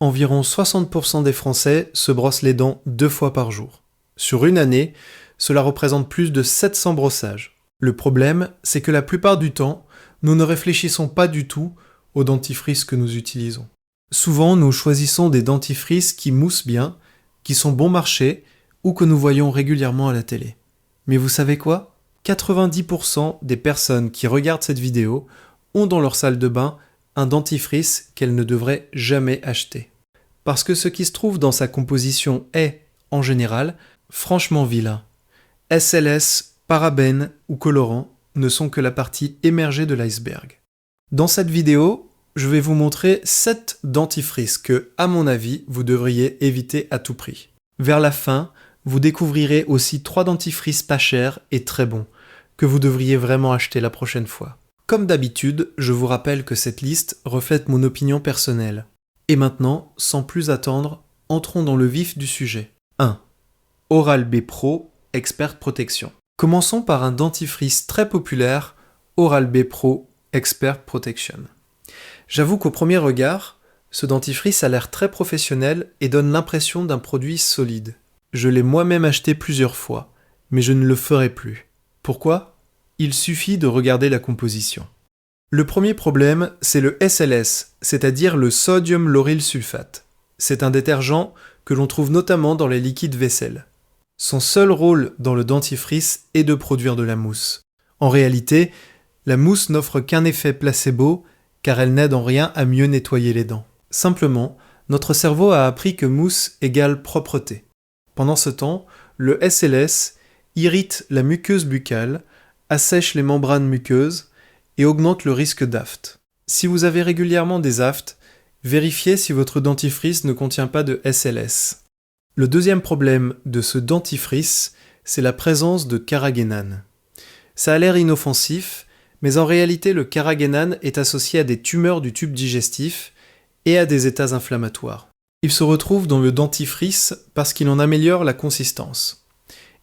Environ 60% des Français se brossent les dents 2 fois par jour. Sur une année, cela représente plus de 700 brossages. Le problème, c'est que la plupart du temps, nous ne réfléchissons pas du tout aux dentifrices que nous utilisons. Souvent, nous choisissons des dentifrices qui moussent bien, qui sont bon marché ou que nous voyons régulièrement à la télé. Mais vous savez quoi ? 90% des personnes qui regardent cette vidéo ont dans leur salle de bain un dentifrice qu'elles ne devraient jamais acheter. Parce que ce qui se trouve dans sa composition est, en général, franchement vilain. SLS, parabènes ou colorants ne sont que la partie émergée de l'iceberg. Dans cette vidéo, je vais vous montrer 7 dentifrices que, à mon avis, vous devriez éviter à tout prix. Vers la fin, vous découvrirez aussi 3 dentifrices pas chers et très bons, que vous devriez vraiment acheter la prochaine fois. Comme d'habitude, je vous rappelle que cette liste reflète mon opinion personnelle. Et maintenant, sans plus attendre, entrons dans le vif du sujet. 1. Oral-B Pro Expert Protection. Commençons par un dentifrice très populaire, Oral-B Pro Expert Protection. J'avoue qu'au premier regard, ce dentifrice a l'air très professionnel et donne l'impression d'un produit solide. Je l'ai moi-même acheté plusieurs fois, mais je ne le ferai plus. Pourquoi ? Il suffit de regarder la composition. Le premier problème, c'est le SLS, c'est-à-dire le sodium lauryl sulfate. C'est un détergent que l'on trouve notamment dans les liquides vaisselle. Son seul rôle dans le dentifrice est de produire de la mousse. En réalité, la mousse n'offre qu'un effet placebo car elle n'aide en rien à mieux nettoyer les dents. Simplement, notre cerveau a appris que mousse égale propreté. Pendant ce temps, le SLS irrite la muqueuse buccale, assèche les membranes muqueuses et augmente le risque d'aphte. Si vous avez régulièrement des aftes, vérifiez si votre dentifrice ne contient pas de SLS. Le deuxième problème de ce dentifrice, c'est la présence de carragénane. Ça a l'air inoffensif, mais en réalité le carragénane est associé à des tumeurs du tube digestif et à des états inflammatoires. Il se retrouve dans le dentifrice parce qu'il en améliore la consistance.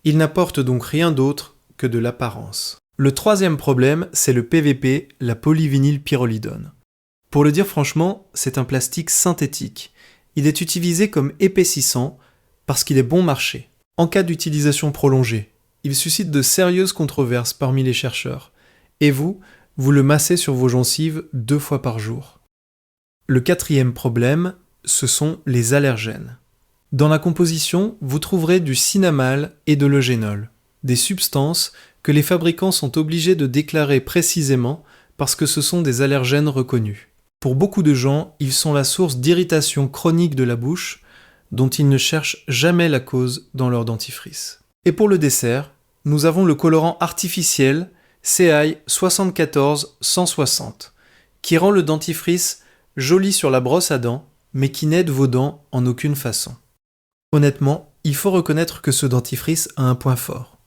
Il n'apporte donc rien d'autre que de l'apparence. Le troisième problème, c'est le PVP, la polyvinylpyrrolidone. Pour le dire franchement, c'est un plastique synthétique. Il est utilisé comme épaississant parce qu'il est bon marché. En cas d'utilisation prolongée, il suscite de sérieuses controverses parmi les chercheurs. Et vous le massez sur vos gencives 2 fois par jour. Le quatrième problème, ce sont les allergènes. Dans la composition, vous trouverez du cinnamale et de l'eugénol, des substances que les fabricants sont obligés de déclarer précisément parce que ce sont des allergènes reconnus. Pour beaucoup de gens, ils sont la source d'irritation chronique de la bouche dont ils ne cherchent jamais la cause dans leur dentifrice. Et pour le dessert, nous avons le colorant artificiel CI 74160 qui rend le dentifrice joli sur la brosse à dents mais qui n'aide vos dents en aucune façon. Honnêtement, il faut reconnaître que ce dentifrice a un point fort.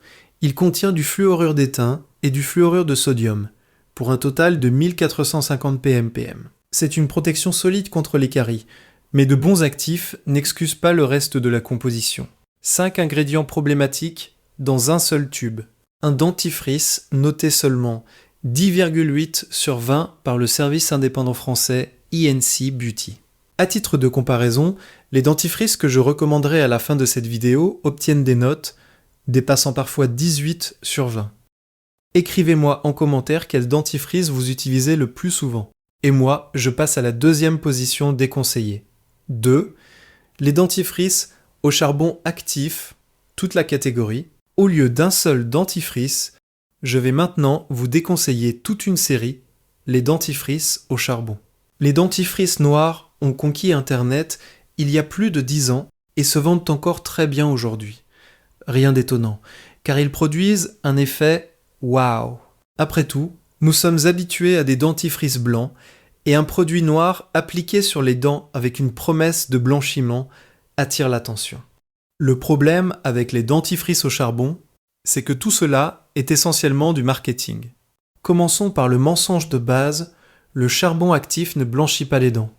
Il contient du fluorure d'étain et du fluorure de sodium, pour un total de 1450 ppm. C'est une protection solide contre les caries, mais de bons actifs n'excusent pas le reste de la composition. 5 ingrédients problématiques dans un seul tube. Un dentifrice noté seulement 10,8 sur 20 par le service indépendant français INC Beauty. À titre de comparaison, les dentifrices que je recommanderai à la fin de cette vidéo obtiennent des notes dépassant parfois 18 sur 20. Écrivez-moi en commentaire quel dentifrice vous utilisez le plus souvent. Et moi, je passe à la deuxième position déconseillée. 2. Les dentifrices au charbon actif, toute la catégorie. Au lieu d'un seul dentifrice, je vais maintenant vous déconseiller toute une série, les dentifrices au charbon. Les dentifrices noirs ont conquis Internet il y a plus de 10 ans et se vendent encore très bien aujourd'hui. Rien d'étonnant, car ils produisent un effet « waouh ». Après tout, nous sommes habitués à des dentifrices blancs et un produit noir appliqué sur les dents avec une promesse de blanchiment attire l'attention. Le problème avec les dentifrices au charbon, c'est que tout cela est essentiellement du marketing. Commençons par le mensonge de base, le charbon actif ne blanchit pas les dents.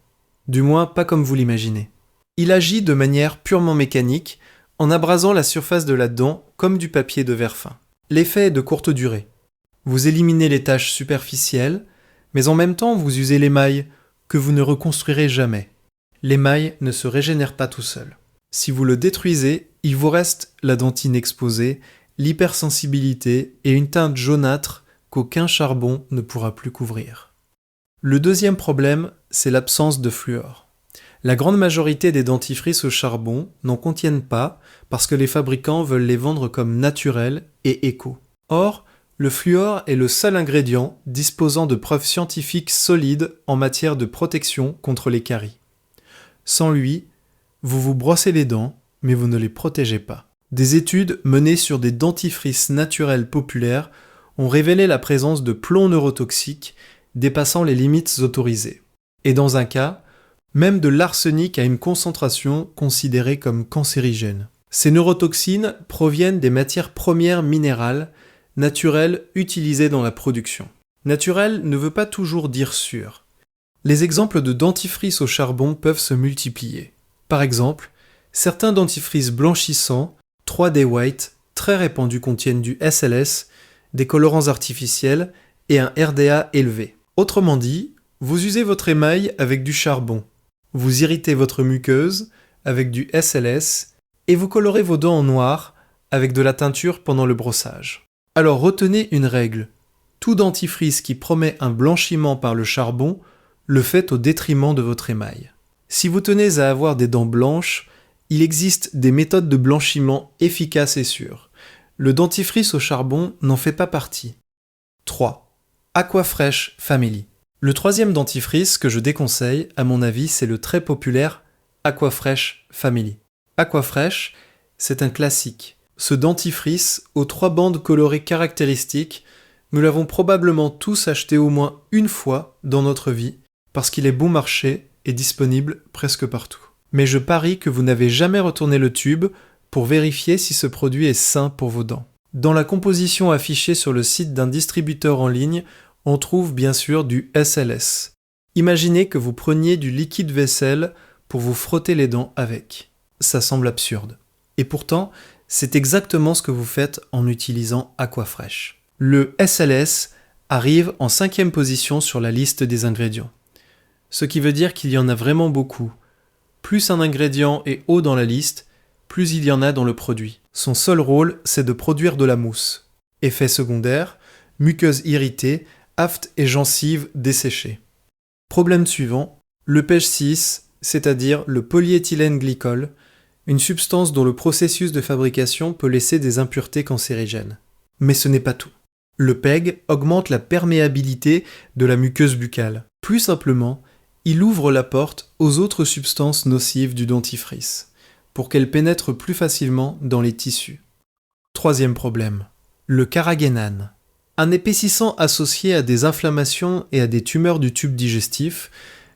Du moins pas comme vous l'imaginez. Il agit de manière purement mécanique, en abrasant la surface de la dent comme du papier de verre fin. L'effet est de courte durée. Vous éliminez les taches superficielles, mais en même temps vous usez l'émail que vous ne reconstruirez jamais. L'émail ne se régénère pas tout seul. Si vous le détruisez, il vous reste la dentine exposée, l'hypersensibilité et une teinte jaunâtre qu'aucun charbon ne pourra plus couvrir. Le deuxième problème, c'est l'absence de fluor. La grande majorité des dentifrices au charbon n'en contiennent pas parce que les fabricants veulent les vendre comme naturels et éco. Or, le fluor est le seul ingrédient disposant de preuves scientifiques solides en matière de protection contre les caries. Sans lui, vous vous brossez les dents, mais vous ne les protégez pas. Des études menées sur des dentifrices naturels populaires ont révélé la présence de plomb neurotoxique dépassant les limites autorisées. Et dans un cas, même de l'arsenic à une concentration considérée comme cancérigène. Ces neurotoxines proviennent des matières premières minérales naturelles utilisées dans la production. Naturel ne veut pas toujours dire sûr. Les exemples de dentifrices au charbon peuvent se multiplier. Par exemple, certains dentifrices blanchissants, 3D White, très répandus contiennent du SLS, des colorants artificiels et un RDA élevé. Autrement dit, vous usez votre émail avec du charbon, vous irritez votre muqueuse avec du SLS et vous colorez vos dents en noir avec de la teinture pendant le brossage. Alors retenez une règle, tout dentifrice qui promet un blanchiment par le charbon le fait au détriment de votre émail. Si vous tenez à avoir des dents blanches, il existe des méthodes de blanchiment efficaces et sûres. Le dentifrice au charbon n'en fait pas partie. 3. Aquafresh Family. Le troisième dentifrice que je déconseille, à mon avis, c'est le très populaire Aquafresh Family. Aquafresh, c'est un classique. Ce dentifrice, aux 3 bandes colorées caractéristiques, nous l'avons probablement tous acheté au moins une fois dans notre vie, parce qu'il est bon marché et disponible presque partout. Mais je parie que vous n'avez jamais retourné le tube pour vérifier si ce produit est sain pour vos dents. Dans la composition affichée sur le site d'un distributeur en ligne, on trouve bien sûr du SLS. Imaginez que vous preniez du liquide vaisselle pour vous frotter les dents avec. Ça semble absurde. Et pourtant, c'est exactement ce que vous faites en utilisant Aquafresh. Le SLS arrive en 5e position sur la liste des ingrédients. Ce qui veut dire qu'il y en a vraiment beaucoup. Plus un ingrédient est haut dans la liste, plus il y en a dans le produit. Son seul rôle, c'est de produire de la mousse. Effet secondaire, muqueuse irritée, aphte et gencives desséchées. Problème suivant, le PEG6, c'est-à-dire le polyéthylène glycol, une substance dont le processus de fabrication peut laisser des impuretés cancérigènes. Mais ce n'est pas tout. Le PEG augmente la perméabilité de la muqueuse buccale. Plus simplement, il ouvre la porte aux autres substances nocives du dentifrice, pour qu'elles pénètrent plus facilement dans les tissus. Troisième problème, le carragénane. Un épaississant associé à des inflammations et à des tumeurs du tube digestif,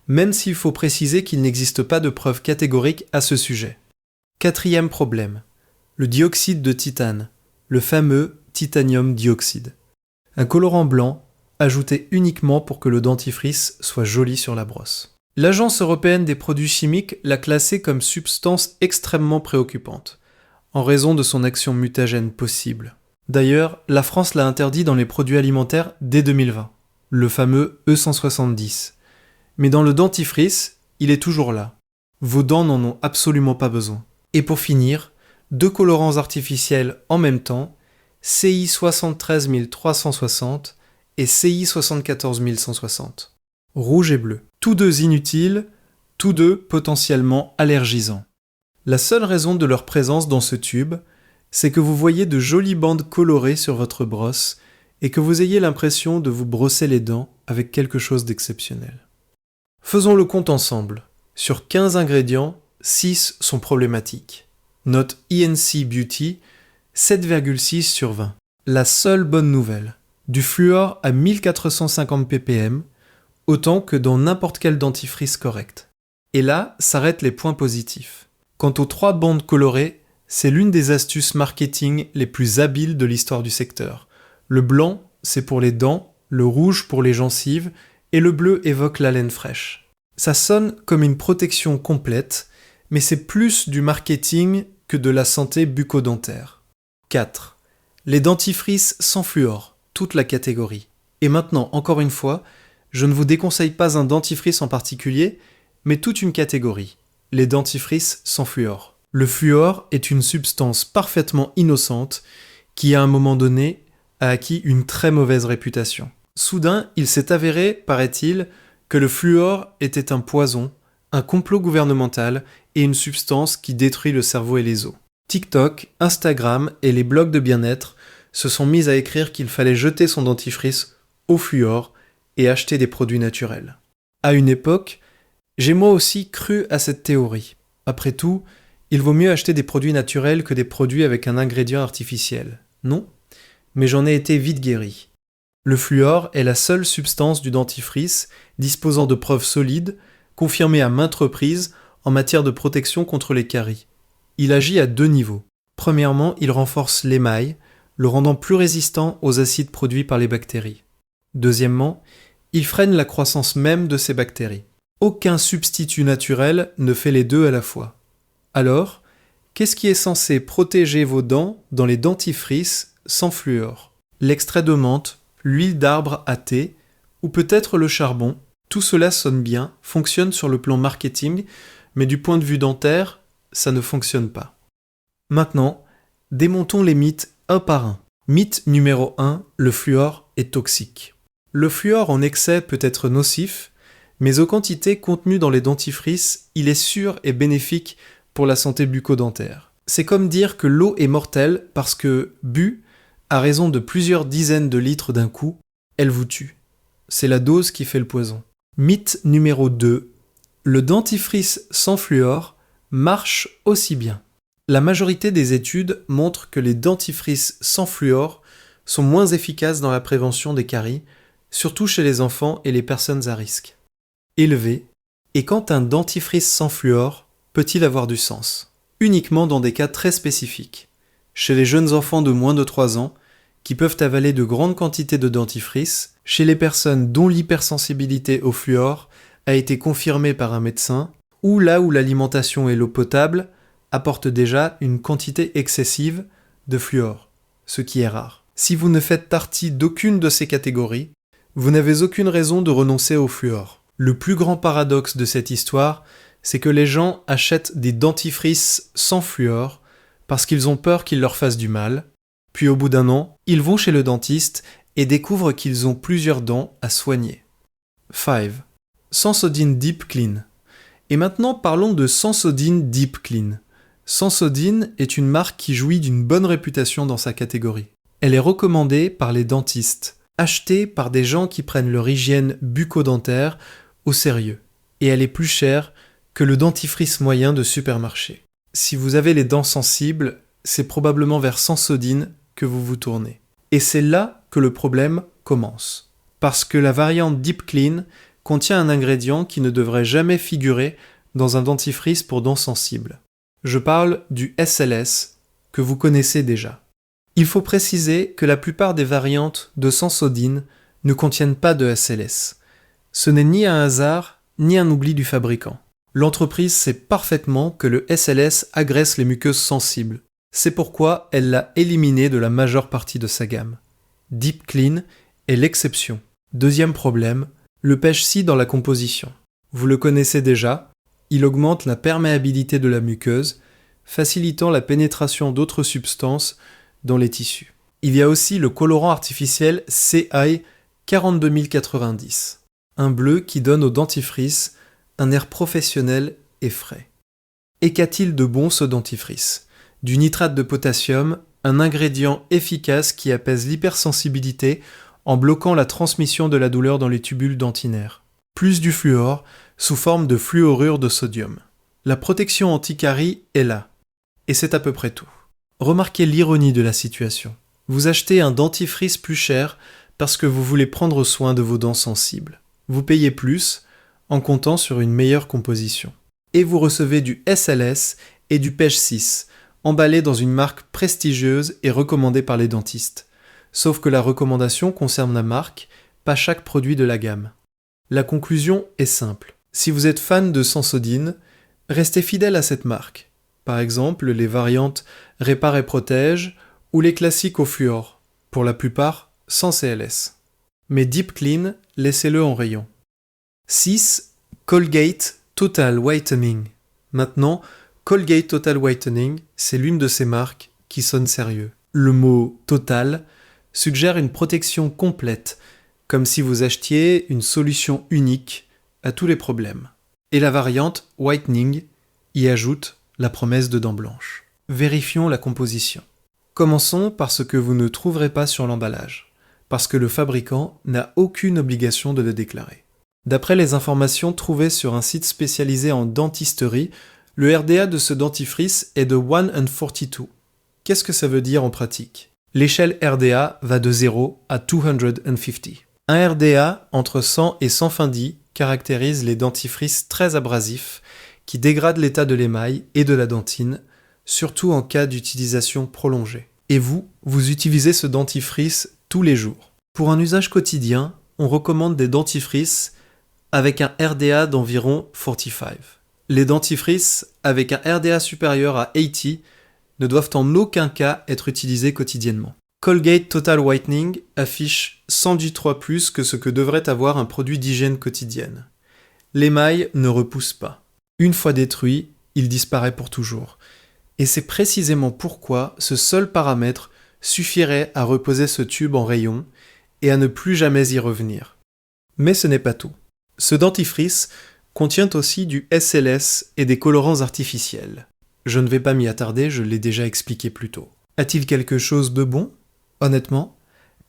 même s'il faut préciser qu'il n'existe pas de preuves catégoriques à ce sujet. Quatrième problème, le dioxyde de titane, le fameux titanium dioxyde. Un colorant blanc, ajouté uniquement pour que le dentifrice soit joli sur la brosse. L'Agence européenne des produits chimiques l'a classé comme substance extrêmement préoccupante, en raison de son action mutagène possible. D'ailleurs, la France l'a interdit dans les produits alimentaires dès 2020, le fameux E170. Mais dans le dentifrice, il est toujours là. Vos dents n'en ont absolument pas besoin. Et pour finir, 2 colorants artificiels en même temps, CI 73360 et CI 74160. Rouge et bleu. Tous deux inutiles, tous deux potentiellement allergisants. La seule raison de leur présence dans ce tube, c'est que vous voyez de jolies bandes colorées sur votre brosse et que vous ayez l'impression de vous brosser les dents avec quelque chose d'exceptionnel. Faisons le compte ensemble. Sur 15 ingrédients, 6 sont problématiques. Note INC Beauty, 7,6 sur 20. La seule bonne nouvelle, du fluor à 1450 ppm, autant que dans n'importe quel dentifrice correct. Et là, s'arrêtent les points positifs. Quant aux 3 bandes colorées, c'est l'une des astuces marketing les plus habiles de l'histoire du secteur. Le blanc, c'est pour les dents, le rouge pour les gencives, et le bleu évoque l'haleine fraîche. Ça sonne comme une protection complète, mais c'est plus du marketing que de la santé bucco-dentaire. 4. Les dentifrices sans fluor, toute la catégorie. Et maintenant, encore une fois, je ne vous déconseille pas un dentifrice en particulier, mais toute une catégorie, les dentifrices sans fluor. Le fluor est une substance parfaitement innocente qui, à un moment donné, a acquis une très mauvaise réputation. Soudain, il s'est avéré, paraît-il, que le fluor était un poison, un complot gouvernemental et une substance qui détruit le cerveau et les os. TikTok, Instagram et les blogs de bien-être se sont mis à écrire qu'il fallait jeter son dentifrice au fluor et acheter des produits naturels. À une époque, j'ai moi aussi cru à cette théorie. Après tout, il vaut mieux acheter des produits naturels que des produits avec un ingrédient artificiel. Non, mais j'en ai été vite guéri. Le fluor est la seule substance du dentifrice disposant de preuves solides, confirmées à maintes reprises en matière de protection contre les caries. Il agit à 2 niveaux. Premièrement, il renforce l'émail, le rendant plus résistant aux acides produits par les bactéries. Deuxièmement, il freine la croissance même de ces bactéries. Aucun substitut naturel ne fait les deux à la fois. Alors, qu'est-ce qui est censé protéger vos dents dans les dentifrices sans fluor? L'extrait de menthe, l'huile d'arbre à thé, ou peut-être le charbon, tout cela sonne bien, fonctionne sur le plan marketing, mais du point de vue dentaire, ça ne fonctionne pas. Maintenant, démontons les mythes un par un. Mythe numéro 1, le fluor est toxique. Le fluor en excès peut être nocif, mais aux quantités contenues dans les dentifrices, il est sûr et bénéfique pour la santé bucco-dentaire. C'est comme dire que l'eau est mortelle parce que, bu, à raison de plusieurs dizaines de litres d'un coup, elle vous tue. C'est la dose qui fait le poison. Mythe numéro 2, le dentifrice sans fluor marche aussi bien. La majorité des études montrent que les dentifrices sans fluor sont moins efficaces dans la prévention des caries, surtout chez les enfants et les personnes à risque élevé. Et quand un dentifrice sans fluor peut-il avoir du sens? Uniquement dans des cas très spécifiques. Chez les jeunes enfants de moins de 3 ans, qui peuvent avaler de grandes quantités de dentifrice, chez les personnes dont l'hypersensibilité au fluor a été confirmée par un médecin, ou là où l'alimentation et l'eau potable apportent déjà une quantité excessive de fluor, ce qui est rare. Si vous ne faites partie d'aucune de ces catégories, vous n'avez aucune raison de renoncer au fluor. Le plus grand paradoxe de cette histoire, c'est que les gens achètent des dentifrices sans fluor parce qu'ils ont peur qu'ils leur fassent du mal, puis au bout d'un an, ils vont chez le dentiste et découvrent qu'ils ont plusieurs dents à soigner. 5. Sensodyne Deep Clean. Et maintenant parlons de Sensodyne Deep Clean. Sensodyne est une marque qui jouit d'une bonne réputation dans sa catégorie. Elle est recommandée par les dentistes, achetée par des gens qui prennent leur hygiène bucco-dentaire au sérieux, et elle est plus chère que le dentifrice moyen de supermarché. Si vous avez les dents sensibles, c'est probablement vers Sensodyne que vous vous tournez. Et c'est là que le problème commence. Parce que la variante Deep Clean contient un ingrédient qui ne devrait jamais figurer dans un dentifrice pour dents sensibles. Je parle du SLS, que vous connaissez déjà. Il faut préciser que la plupart des variantes de Sensodyne ne contiennent pas de SLS. Ce n'est ni un hasard, ni un oubli du fabricant. L'entreprise sait parfaitement que le SLS agresse les muqueuses sensibles. C'est pourquoi elle l'a éliminé de la majeure partie de sa gamme. Deep Clean est l'exception. Deuxième problème, le pêche-ci dans la composition. Vous le connaissez déjà, il augmente la perméabilité de la muqueuse, facilitant la pénétration d'autres substances dans les tissus. Il y a aussi le colorant artificiel CI 42090, un bleu qui donne au dentifrice un air professionnel et frais. Et qu'a-t-il de bon ce dentifrice? Du nitrate de potassium, un ingrédient efficace qui apaise l'hypersensibilité en bloquant la transmission de la douleur dans les tubules dentinaires. Plus du fluor, sous forme de fluorure de sodium. La protection anti-carie est là. Et c'est à peu près tout. Remarquez l'ironie de la situation. Vous achetez un dentifrice plus cher parce que vous voulez prendre soin de vos dents sensibles. Vous payez plus en comptant sur une meilleure composition. Et vous recevez du SLS et du Pêche 6, emballés dans une marque prestigieuse et recommandée par les dentistes. Sauf que la recommandation concerne la marque, pas chaque produit de la gamme. La conclusion est simple. Si vous êtes fan de Sensodyne, restez fidèle à cette marque. Par exemple, les variantes Répare et Protège ou les classiques au fluor, pour la plupart sans CLS. Mais Deep Clean, laissez-le en rayon. 6. Colgate Total Whitening. Maintenant, Colgate Total Whitening, c'est l'une de ces marques qui sonne sérieux. Le mot Total suggère une protection complète, comme si vous achetiez une solution unique à tous les problèmes. Et la variante Whitening y ajoute la promesse de dents blanches. Vérifions la composition. Commençons par ce que vous ne trouverez pas sur l'emballage, parce que le fabricant n'a aucune obligation de le déclarer. D'après les informations trouvées sur un site spécialisé en dentisterie, le RDA de ce dentifrice est de 142. Qu'est-ce que ça veut dire en pratique ? L'échelle RDA va de 0 à 250. Un RDA entre 100 et 120 caractérise les dentifrices très abrasifs qui dégradent l'état de l'émail et de la dentine, surtout en cas d'utilisation prolongée. Et vous utilisez ce dentifrice tous les jours. Pour un usage quotidien, on recommande des dentifrices avec un RDA d'environ 45. Les dentifrices avec un RDA supérieur à 80 ne doivent en aucun cas être utilisés quotidiennement. Colgate Total Whitening affiche 103 plus que ce que devrait avoir un produit d'hygiène quotidienne. L'émail ne repousse pas. Une fois détruit, il disparaît pour toujours. Et c'est précisément pourquoi ce seul paramètre suffirait à reposer ce tube en rayon et à ne plus jamais y revenir. Mais ce n'est pas tout. Ce dentifrice contient aussi du SLS et des colorants artificiels. Je ne vais pas m'y attarder, je l'ai déjà expliqué plus tôt. A-t-il quelque chose de bon ? Honnêtement,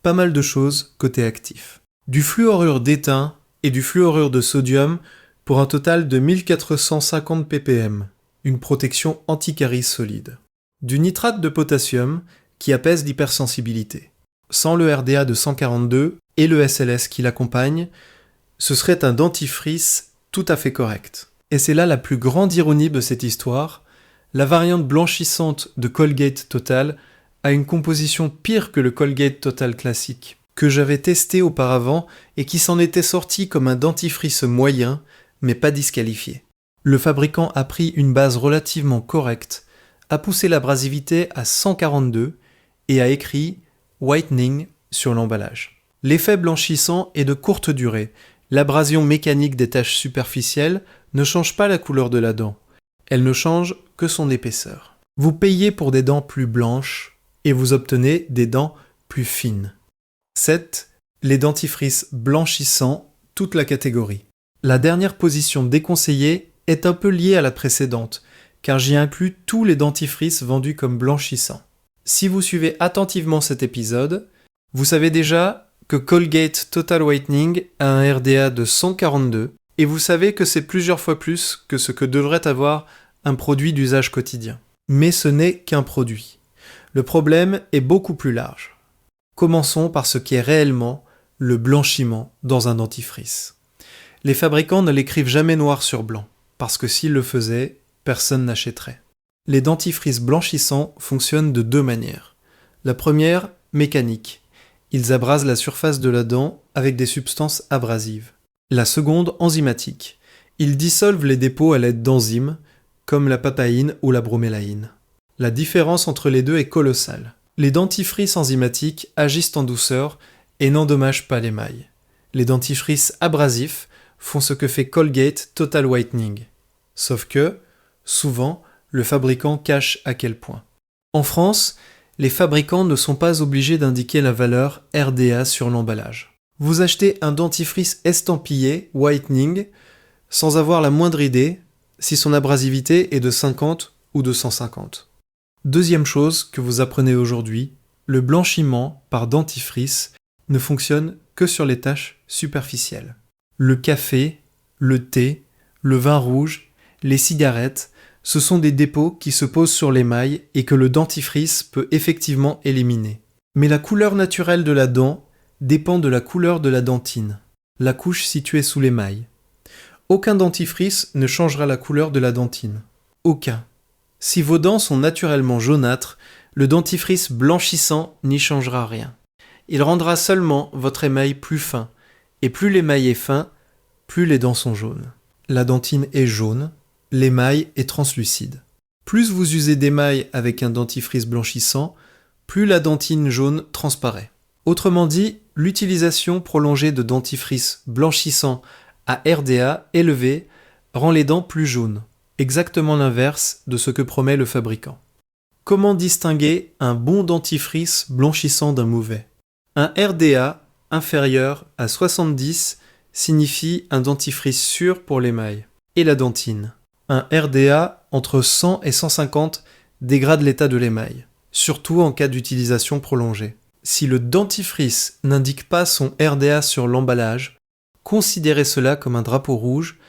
pas mal de choses côté actif. Du fluorure d'étain et du fluorure de sodium pour un total de 1450 ppm, une protection anti-caries solide. Du nitrate de potassium qui apaise l'hypersensibilité. Sans le RDA de 142 et le SLS qui l'accompagne, ce serait un dentifrice tout à fait correct. Et c'est là la plus grande ironie de cette histoire, la variante blanchissante de Colgate Total a une composition pire que le Colgate Total classique, que j'avais testé auparavant et qui s'en était sorti comme un dentifrice moyen, mais pas disqualifié. Le fabricant a pris une base relativement correcte, a poussé l'abrasivité à 142 et a écrit « Whitening » sur l'emballage. L'effet blanchissant est de courte durée. L'abrasion mécanique des taches superficielles ne change pas la couleur de la dent. Elle ne change que son épaisseur. Vous payez pour des dents plus blanches et vous obtenez des dents plus fines. 7. Les dentifrices blanchissants, toute la catégorie. La dernière position déconseillée est un peu liée à la précédente, car j'y inclus tous les dentifrices vendus comme blanchissants. Si vous suivez attentivement cet épisode, vous savez déjà que Colgate Total Whitening a un RDA de 142 et vous savez que c'est plusieurs fois plus que ce que devrait avoir un produit d'usage quotidien. Mais ce n'est qu'un produit. Le problème est beaucoup plus large. Commençons par ce qui est réellement le blanchiment dans un dentifrice. Les fabricants ne l'écrivent jamais noir sur blanc, parce que s'ils le faisaient, personne n'achèterait. Les dentifrices blanchissants fonctionnent de deux manières. La première, mécanique. Ils abrasent la surface de la dent avec des substances abrasives. La seconde, enzymatique. Ils dissolvent les dépôts à l'aide d'enzymes, comme la papaïne ou la bromélaïne. La différence entre les deux est colossale. Les dentifrices enzymatiques agissent en douceur et n'endommagent pas l'émail. Les dentifrices abrasifs font ce que fait Colgate Total Whitening. Sauf que, souvent, le fabricant cache à quel point. En France, les fabricants ne sont pas obligés d'indiquer la valeur RDA sur l'emballage. Vous achetez un dentifrice estampillé Whitening sans avoir la moindre idée si son abrasivité est de 50 ou de 150. Deuxième chose que vous apprenez aujourd'hui, le blanchiment par dentifrice ne fonctionne que sur les taches superficielles. Le café, le thé, le vin rouge, les cigarettes, ce sont des dépôts qui se posent sur l'émail et que le dentifrice peut effectivement éliminer. Mais la couleur naturelle de la dent dépend de la couleur de la dentine, la couche située sous l'émail. Aucun dentifrice ne changera la couleur de la dentine. Aucun. Si vos dents sont naturellement jaunâtres, le dentifrice blanchissant n'y changera rien. Il rendra seulement votre émail plus fin, et plus l'émail est fin, plus les dents sont jaunes. La dentine est jaune, l'émail est translucide. Plus vous usez d'émail avec un dentifrice blanchissant, plus la dentine jaune transparaît. Autrement dit, l'utilisation prolongée de dentifrice blanchissant à RDA élevé rend les dents plus jaunes, exactement l'inverse de ce que promet le fabricant. Comment distinguer un bon dentifrice blanchissant d'un mauvais? Un RDA inférieur à 70 signifie un dentifrice sûr pour l'émail et la dentine. Un RDA entre 100 et 150 dégrade l'état de l'émail, surtout en cas d'utilisation prolongée. Si le dentifrice n'indique pas son RDA sur l'emballage, considérez cela comme un drapeau rouge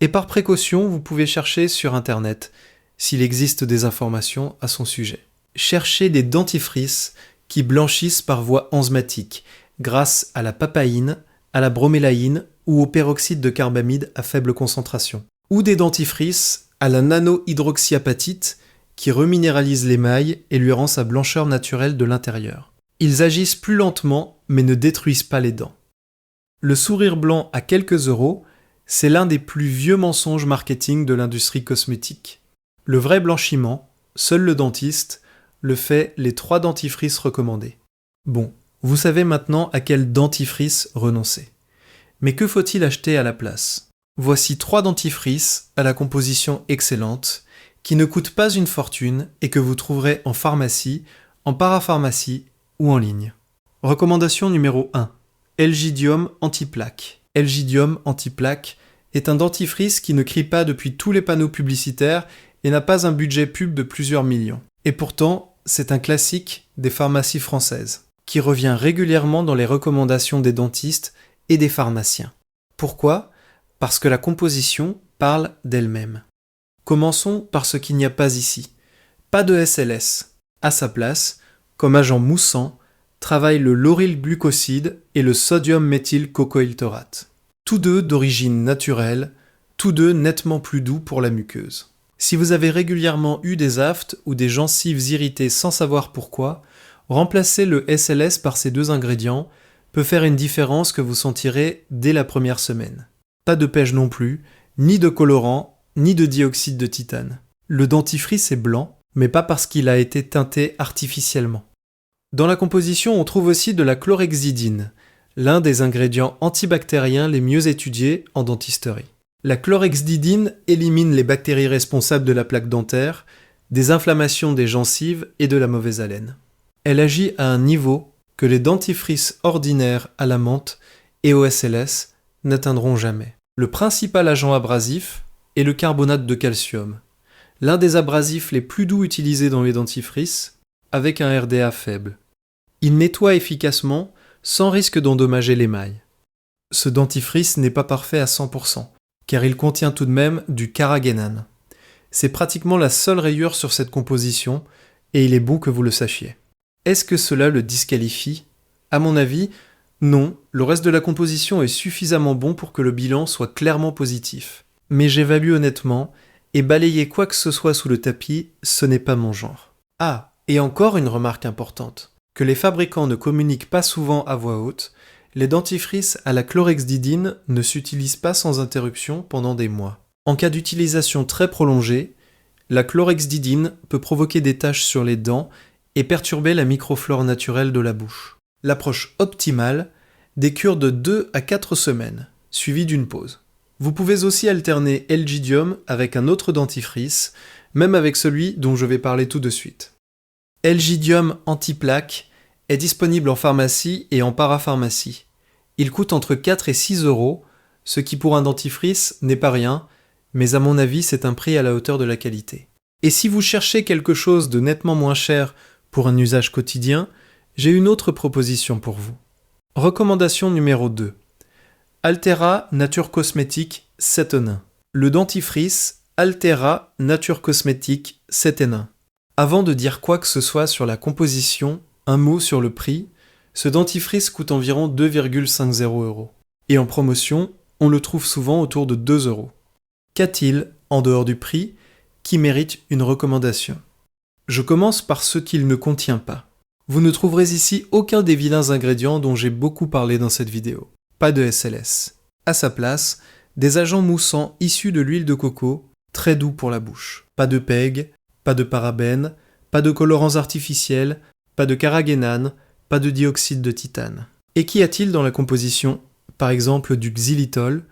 et par précaution, vous pouvez chercher sur Internet s'il existe des informations à son sujet. Cherchez des dentifrices qui blanchissent par voie enzymatique grâce à la papaïne, à la bromélaïne ou au peroxyde de carbamide à faible concentration. Ou des dentifrices à la nanohydroxyapatite qui reminéralise l'émail et lui rend sa blancheur naturelle de l'intérieur. Ils agissent plus lentement mais ne détruisent pas les dents. Le sourire blanc à quelques euros, c'est l'un des plus vieux mensonges marketing de l'industrie cosmétique. Le vrai blanchiment, seul le dentiste, le fait les 3 dentifrices recommandés. Bon, vous savez maintenant à quel dentifrice renoncer. Mais que faut-il acheter à la place? Voici 3 dentifrices à la composition excellente, qui ne coûtent pas une fortune et que vous trouverez en pharmacie, en parapharmacie ou en ligne. Recommandation numéro 1. Elgidium Anti-Plaque. Elgidium Anti-Plaque est un dentifrice qui ne crie pas depuis tous les panneaux publicitaires et n'a pas un budget pub de plusieurs millions. Et pourtant, c'est un classique des pharmacies françaises, qui revient régulièrement dans les recommandations des dentistes et des pharmaciens. Pourquoi? Parce que la composition parle d'elle-même. Commençons par ce qu'il n'y a pas ici. Pas de SLS. À sa place, comme agent moussant, travaillent le laurylglucoside et le sodium méthylcocoïltorate. Tous deux d'origine naturelle, tous deux nettement plus doux pour la muqueuse. Si vous avez régulièrement eu des aftes ou des gencives irritées sans savoir pourquoi, remplacer le SLS par ces 2 ingrédients peut faire une différence que vous sentirez dès la première semaine. Pas de pêche non plus, ni de colorant, ni de dioxyde de titane. Le dentifrice est blanc, mais pas parce qu'il a été teinté artificiellement. Dans la composition, on trouve aussi de la chlorhexidine, l'un des ingrédients antibactériens les mieux étudiés en dentisterie. La chlorhexidine élimine les bactéries responsables de la plaque dentaire, des inflammations des gencives et de la mauvaise haleine. Elle agit à un niveau que les dentifrices ordinaires à la menthe et au SLS n'atteindront jamais. Le principal agent abrasif est le carbonate de calcium, l'un des abrasifs les plus doux utilisés dans les dentifrices, avec un RDA faible. Il nettoie efficacement sans risque d'endommager l'émail. Ce dentifrice n'est pas parfait à 100%, car il contient tout de même du carragénane. C'est pratiquement la seule rayure sur cette composition, et il est bon que vous le sachiez. Est-ce que cela le disqualifie? À mon avis, non, le reste de la composition est suffisamment bon pour que le bilan soit clairement positif. Mais j'évalue honnêtement, et balayer quoi que ce soit sous le tapis, ce n'est pas mon genre. Ah, et encore une remarque importante, que les fabricants ne communiquent pas souvent à voix haute, les dentifrices à la chlorhexidine ne s'utilisent pas sans interruption pendant des mois. En cas d'utilisation très prolongée, la chlorhexidine peut provoquer des taches sur les dents et perturber la microflore naturelle de la bouche. L'approche optimale, des cures de 2 à 4 semaines, suivies d'une pause. Vous pouvez aussi alterner Elgidium avec un autre dentifrice, même avec celui dont je vais parler tout de suite. Elgidium Anti-Plaque est disponible en pharmacie et en parapharmacie. Il coûte entre 4 et 6 euros, ce qui pour un dentifrice n'est pas rien, mais à mon avis c'est un prix à la hauteur de la qualité. Et si vous cherchez quelque chose de nettement moins cher pour un usage quotidien, j'ai une autre proposition pour vous. Recommandation numéro 2. Altera Nature Cosmétique 7 en 1. Le dentifrice Altera Nature Cosmétique 7 en 1. Avant de dire quoi que ce soit sur la composition, un mot sur le prix, ce dentifrice coûte environ 2,50 euros. Et en promotion, on le trouve souvent autour de 2 euros. Qu'a-t-il, en dehors du prix, qui mérite une recommandation? Je commence par ce qu'il ne contient pas. Vous ne trouverez ici aucun des vilains ingrédients dont j'ai beaucoup parlé dans cette vidéo. Pas de SLS. À sa place, des agents moussants issus de l'huile de coco, très doux pour la bouche. Pas de PEG, pas de parabènes, pas de colorants artificiels, pas de carragénane, pas de dioxyde de titane. Et qu'y a-t-il dans la composition? Par exemple du xylitol,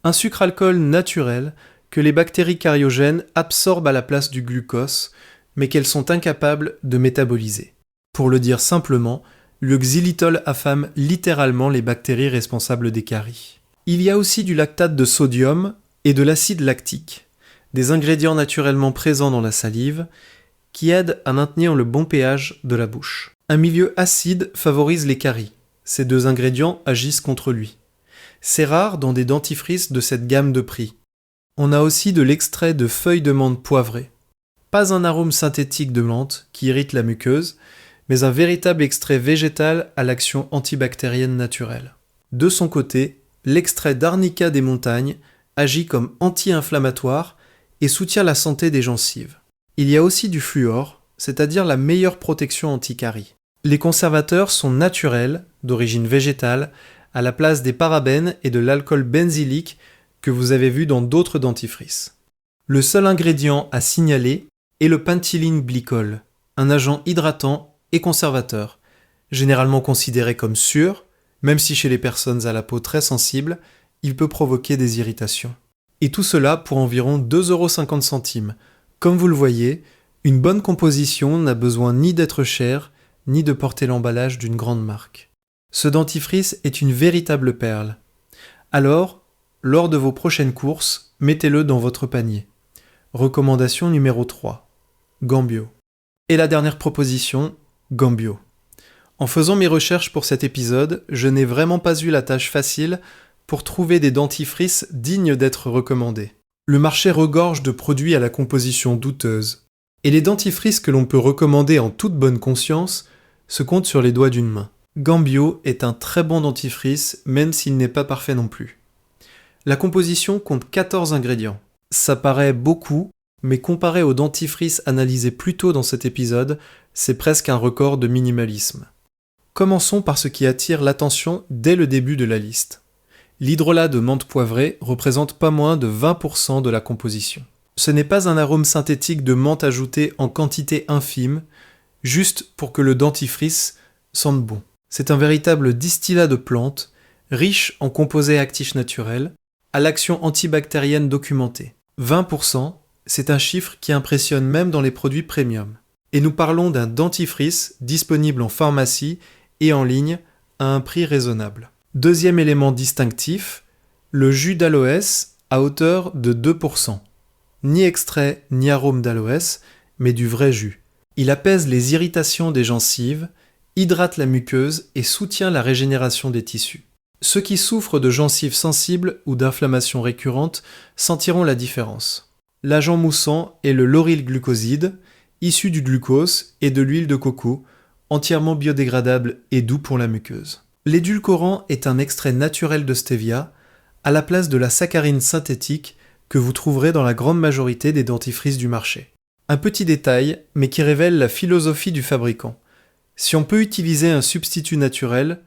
un sucre alcool naturel que les bactéries cariogènes absorbent à la place du glucose, mais qu'elles sont incapables de métaboliser. Pour le dire simplement, le xylitol affame littéralement les bactéries responsables des caries. Il y a aussi du lactate de sodium et de l'acide lactique, des ingrédients naturellement présents dans la salive, qui aident à maintenir le bon pH de la bouche. Un milieu acide favorise les caries. Ces deux ingrédients agissent contre lui. C'est rare dans des dentifrices de cette gamme de prix. On a aussi de l'extrait de feuilles de menthe poivrée. Pas un arôme synthétique de menthe qui irrite la muqueuse, mais un véritable extrait végétal à l'action antibactérienne naturelle. De son côté, l'extrait d'arnica des montagnes agit comme anti-inflammatoire et soutient la santé des gencives. Il y a aussi du fluor, c'est-à-dire la meilleure protection anti-caries. Les conservateurs sont naturels, d'origine végétale, à la place des parabènes et de l'alcool benzylique que vous avez vu dans d'autres dentifrices. Le seul ingrédient à signaler est le pentylène glycol, un agent hydratant et conservateur, généralement considéré comme sûr, même si chez les personnes à la peau très sensible, il peut provoquer des irritations. Et tout cela pour environ 2,50 €. Comme vous le voyez, une bonne composition n'a besoin ni d'être chère, ni de porter l'emballage d'une grande marque. Ce dentifrice est une véritable perle. Alors, lors de vos prochaines courses, mettez-le dans votre panier. Recommandation numéro 3. Gambio. Et la dernière proposition, Gambio. En faisant mes recherches pour cet épisode, je n'ai vraiment pas eu la tâche facile pour trouver des dentifrices dignes d'être recommandés. Le marché regorge de produits à la composition douteuse. Et les dentifrices que l'on peut recommander en toute bonne conscience se comptent sur les doigts d'une main. Gambio est un très bon dentifrice, même s'il n'est pas parfait non plus. La composition compte 14 ingrédients. Ça paraît beaucoup, mais comparé aux dentifrices analysés plus tôt dans cet épisode, c'est presque un record de minimalisme. Commençons par ce qui attire l'attention dès le début de la liste. L'hydrolat de menthe poivrée représente pas moins de 20% de la composition. Ce n'est pas un arôme synthétique de menthe ajouté en quantité infime, juste pour que le dentifrice sente bon. C'est un véritable distillat de plantes, riche en composés actifs naturels, à l'action antibactérienne documentée. 20%, c'est un chiffre qui impressionne même dans les produits premium. Et nous parlons d'un dentifrice disponible en pharmacie et en ligne à un prix raisonnable. Deuxième élément distinctif, le jus d'aloès à hauteur de 2%. Ni extrait ni arôme d'aloès, mais du vrai jus. Il apaise les irritations des gencives, hydrate la muqueuse et soutient la régénération des tissus. Ceux qui souffrent de gencives sensibles ou d'inflammations récurrentes sentiront la différence. L'agent moussant est le lauryl glucoside, issu du glucose et de l'huile de coco, entièrement biodégradable et doux pour la muqueuse. L'édulcorant est un extrait naturel de stevia, à la place de la saccharine synthétique que vous trouverez dans la grande majorité des dentifrices du marché. Un petit détail, mais qui révèle la philosophie du fabricant. Si on peut utiliser un substitut naturel,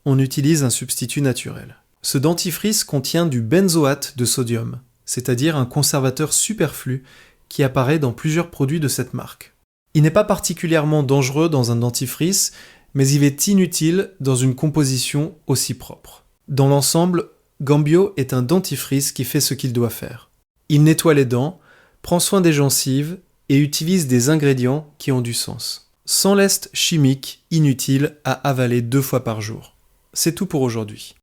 on utilise un substitut naturel. Ce dentifrice contient du benzoate de sodium, c'est-à-dire un conservateur superflu qui apparaît dans plusieurs produits de cette marque. Il n'est pas particulièrement dangereux dans un dentifrice, mais il est inutile dans une composition aussi propre. Dans l'ensemble, Gambio est un dentifrice qui fait ce qu'il doit faire. Il nettoie les dents, prend soin des gencives et utilise des ingrédients qui ont du sens. Sans lest chimique inutile à avaler 2 fois par jour. C'est tout pour aujourd'hui.